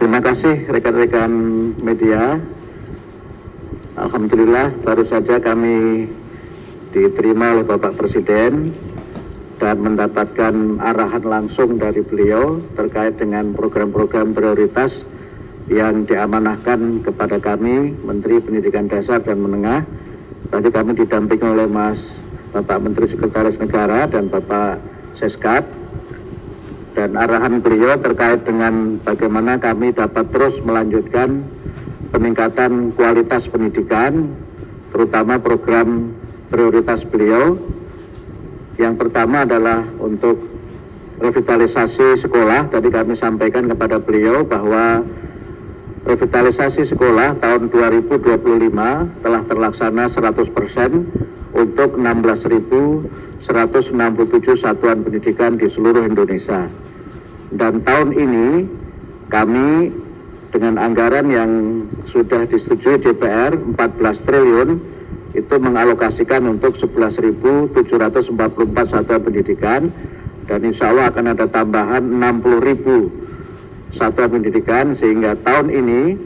Terima kasih rekan-rekan media. Alhamdulillah baru saja kami diterima oleh Bapak Presiden dan mendapatkan arahan langsung dari beliau terkait dengan program-program prioritas yang diamanahkan kepada kami, Menteri Pendidikan Dasar dan Menengah. Tadi kami didampingi oleh Bapak Menteri Sekretaris Negara dan Bapak Seskap. Dan arahan beliau terkait dengan bagaimana kami dapat terus melanjutkan peningkatan kualitas pendidikan, terutama program prioritas beliau. Yang pertama adalah untuk revitalisasi sekolah. Tadi kami sampaikan kepada beliau bahwa revitalisasi sekolah tahun 2025 telah terlaksana 100% untuk 16.167 satuan pendidikan di seluruh Indonesia. Dan tahun ini kami dengan anggaran yang sudah disetujui DPR 14 triliun itu mengalokasikan untuk 11.744 satuan pendidikan, dan insya Allah akan ada tambahan 60.000 satuan pendidikan, sehingga tahun ini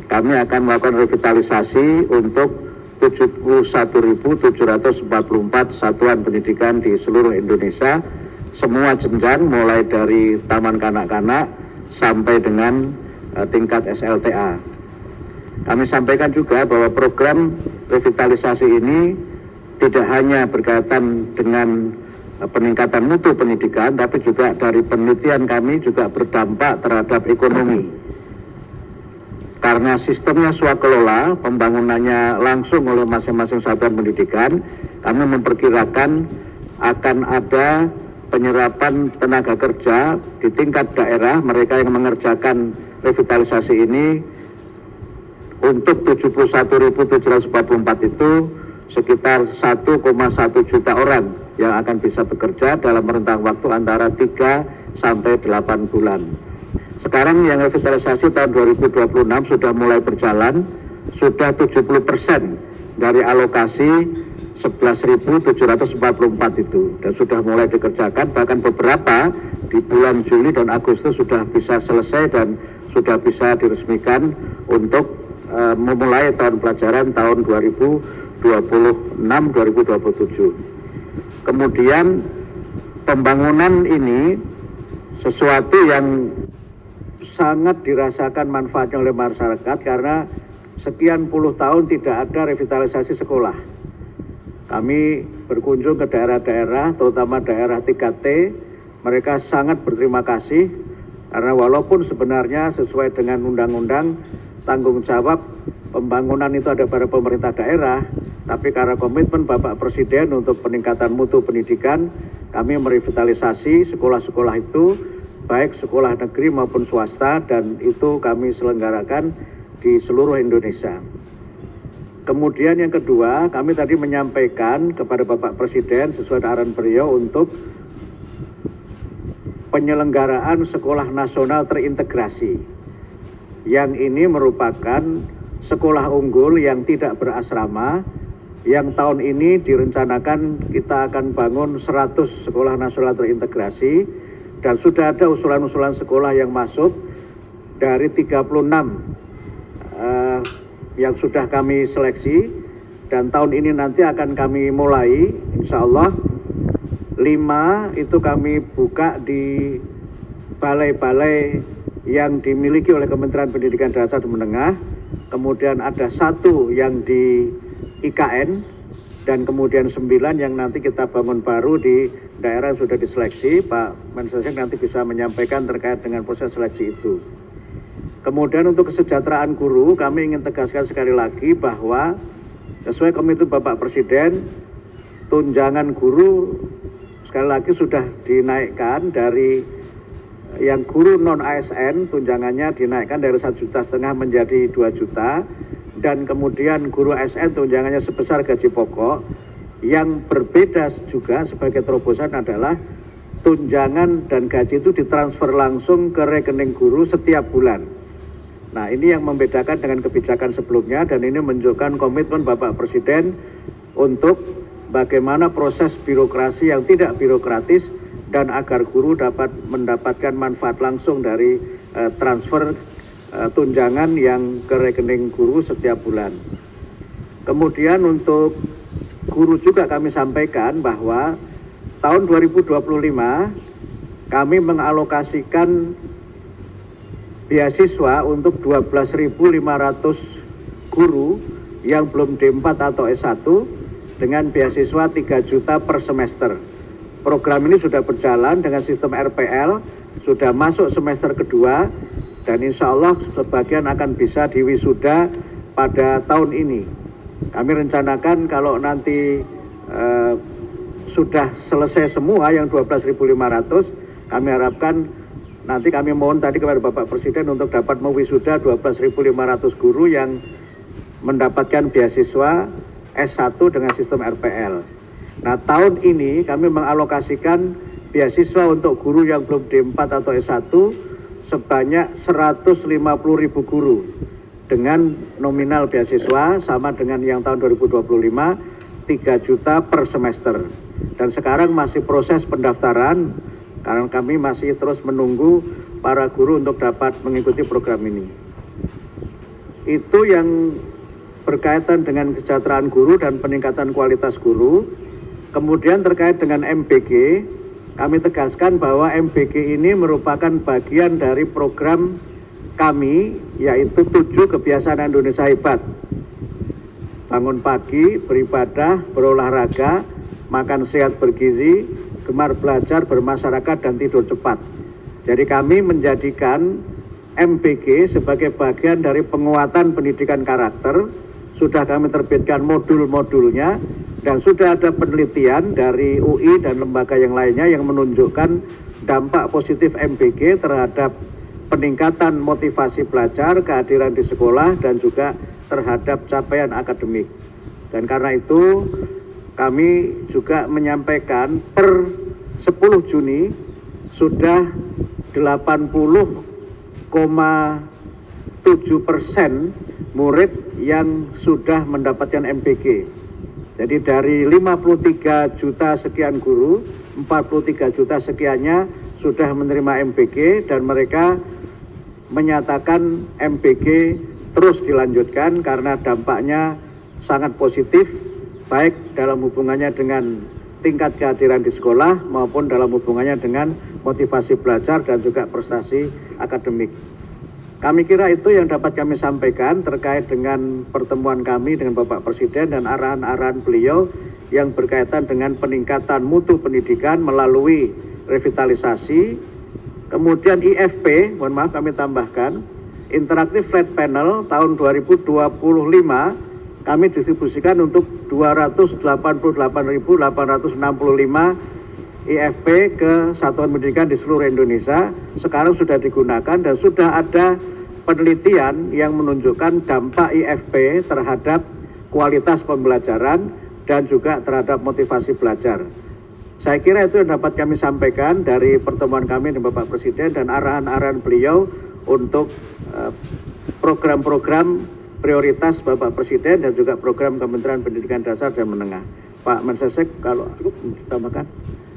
kami akan melakukan revitalisasi untuk 71.744 satuan pendidikan di seluruh Indonesia, semua jenjang mulai dari taman kanak-kanak sampai dengan tingkat SLTA. Kami sampaikan juga bahwa program revitalisasi ini tidak hanya berkaitan dengan peningkatan mutu pendidikan, tapi juga dari penelitian kami juga berdampak terhadap ekonomi. Karena sistemnya swakelola, pembangunannya langsung oleh masing-masing satuan pendidikan, kami memperkirakan akan ada penyerapan tenaga kerja di tingkat daerah, mereka yang mengerjakan revitalisasi ini untuk 71.744 itu sekitar 1,1 juta orang yang akan bisa bekerja dalam rentang waktu antara 3 sampai 8 bulan. Sekarang yang revitalisasi tahun 2026 sudah mulai berjalan, sudah 70% dari alokasi 11.744 itu, dan sudah mulai dikerjakan, bahkan beberapa di bulan Juli dan Agustus sudah bisa selesai dan sudah bisa diresmikan untuk memulai tahun pelajaran tahun 2026-2027. Kemudian pembangunan ini sesuatu yang sangat dirasakan manfaatnya oleh masyarakat karena sekian puluh tahun tidak ada revitalisasi sekolah. Kami berkunjung ke daerah-daerah, terutama daerah 3T, mereka sangat berterima kasih karena walaupun sebenarnya sesuai dengan undang-undang tanggung jawab pembangunan itu ada pada pemerintah daerah, tapi karena komitmen Bapak Presiden untuk peningkatan mutu pendidikan, kami merevitalisasi sekolah-sekolah itu, baik sekolah negeri maupun swasta, dan itu kami selenggarakan di seluruh Indonesia. Kemudian yang kedua, kami tadi menyampaikan kepada Bapak Presiden sesuai arahan beliau untuk penyelenggaraan sekolah nasional terintegrasi. Yang ini merupakan sekolah unggul yang tidak berasrama, yang tahun ini direncanakan kita akan bangun 100 sekolah nasional terintegrasi, dan sudah ada usulan-usulan sekolah yang masuk dari 36 yang sudah kami seleksi, dan tahun ini nanti akan kami mulai, insya Allah 5 itu kami buka di balai-balai yang dimiliki oleh Kementerian Pendidikan Dasar dan Menengah, kemudian ada 1 yang di IKN, dan kemudian 9 yang nanti kita bangun baru di daerah yang sudah diseleksi. Pak Mensesnek nanti bisa menyampaikan terkait dengan proses seleksi itu. Kemudian untuk kesejahteraan guru, kami ingin tegaskan sekali lagi bahwa sesuai komitmen Bapak Presiden, tunjangan guru sekali lagi sudah dinaikkan dari yang guru non ASN, tunjangannya dinaikkan dari 1,5 juta menjadi 2 juta, dan kemudian guru ASN tunjangannya sebesar gaji pokok. Yang berbeda juga sebagai terobosan adalah tunjangan dan gaji itu ditransfer langsung ke rekening guru setiap bulan. Nah, ini yang membedakan dengan kebijakan sebelumnya, dan ini menunjukkan komitmen Bapak Presiden untuk bagaimana proses birokrasi yang tidak birokratis dan agar guru dapat mendapatkan manfaat langsung dari transfer tunjangan yang ke rekening guru setiap bulan. Kemudian untuk guru juga kami sampaikan bahwa tahun 2025 kami mengalokasikan beasiswa untuk 12.500 guru yang belum D4 atau S1 dengan beasiswa 3 juta per semester. Program ini sudah berjalan dengan sistem RPL, sudah masuk semester kedua, dan insya Allah sebagian akan bisa diwisuda pada tahun ini. Kami rencanakan kalau nanti sudah selesai semua yang 12.500, kami harapkan nanti kami mohon tadi kepada Bapak Presiden untuk dapat mewisuda 12.500 guru yang mendapatkan beasiswa S1 dengan sistem RPL. Nah, tahun ini kami mengalokasikan beasiswa untuk guru yang belum D4 atau S1 sebanyak 150.000 guru dengan nominal beasiswa sama dengan yang tahun 2025 3 juta per semester. Dan sekarang masih proses pendaftaran karena kami masih terus menunggu para guru untuk dapat mengikuti program ini. Itu yang berkaitan dengan kesejahteraan guru dan peningkatan kualitas guru. Kemudian terkait dengan MBG, kami tegaskan bahwa MBG ini merupakan bagian dari program kami, yaitu 7 kebiasaan Indonesia hebat. Bangun pagi, beribadah, berolahraga, makan sehat bergizi, gemar belajar, bermasyarakat, dan tidur cepat. Jadi kami menjadikan MBG sebagai bagian dari penguatan pendidikan karakter. Sudah kami terbitkan modul-modulnya, dan sudah ada penelitian dari UI dan lembaga yang lainnya yang menunjukkan dampak positif MBG terhadap peningkatan motivasi belajar, kehadiran di sekolah, dan juga terhadap capaian akademik. Dan karena itu kami juga menyampaikan per 10 Juni sudah 80,7% murid yang sudah mendapatkan MBG. Jadi dari 53 juta sekian guru, 43 juta sekiannya sudah menerima MBG, dan mereka menyatakan MBG terus dilanjutkan karena dampaknya sangat positif, baik dalam hubungannya dengan tingkat kehadiran di sekolah maupun dalam hubungannya dengan motivasi belajar dan juga prestasi akademik. Kami kira itu yang dapat kami sampaikan terkait dengan pertemuan kami dengan Bapak Presiden dan arahan-arahan beliau yang berkaitan dengan peningkatan mutu pendidikan melalui revitalisasi. Kemudian IFP, mohon maaf kami tambahkan, Interactive Flat Panel tahun 2025 kami distribusikan untuk 288.865 IFP ke satuan pendidikan di seluruh Indonesia. Sekarang sudah digunakan dan sudah ada penelitian yang menunjukkan dampak IFP terhadap kualitas pembelajaran dan juga terhadap motivasi belajar. Saya kira itu yang dapat kami sampaikan dari pertemuan kami dengan Bapak Presiden dan arahan-arahan beliau untuk program-program prioritas Bapak Presiden dan juga program Kementerian Pendidikan Dasar dan Menengah. Pak Mensesnek, kalau ditambahkan.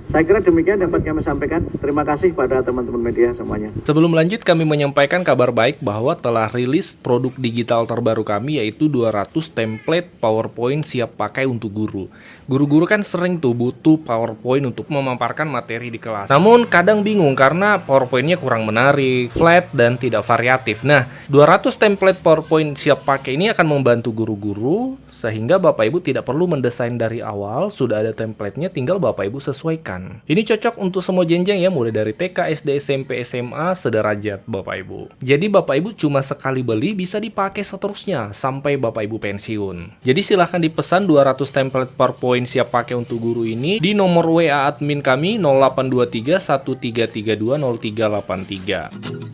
Saya kira demikian dapat kami sampaikan. Terima kasih pada teman-teman media semuanya. Sebelum lanjut, kami menyampaikan kabar baik bahwa telah rilis produk digital terbaru kami, yaitu 200 template PowerPoint siap pakai untuk guru. Guru-guru kan sering tuh butuh PowerPoint untuk memaparkan materi di kelas. Namun kadang bingung karena PowerPoint-nya kurang menarik, flat, dan tidak variatif. Nah, 200 template PowerPoint siap pakai ini akan membantu guru-guru sehingga Bapak Ibu tidak perlu mendesain dari awal, sudah ada template-nya, tinggal Bapak Ibu sesuaikan. Ini cocok untuk semua jenjang ya, mulai dari TK, SD, SMP, SMA, sederajat Bapak Ibu. Jadi Bapak Ibu cuma sekali beli bisa dipakai seterusnya sampai Bapak Ibu pensiun. Jadi silahkan dipesan 200 template PowerPoint siap pakai untuk guru ini di nomor WA admin kami 0823 1332 0383.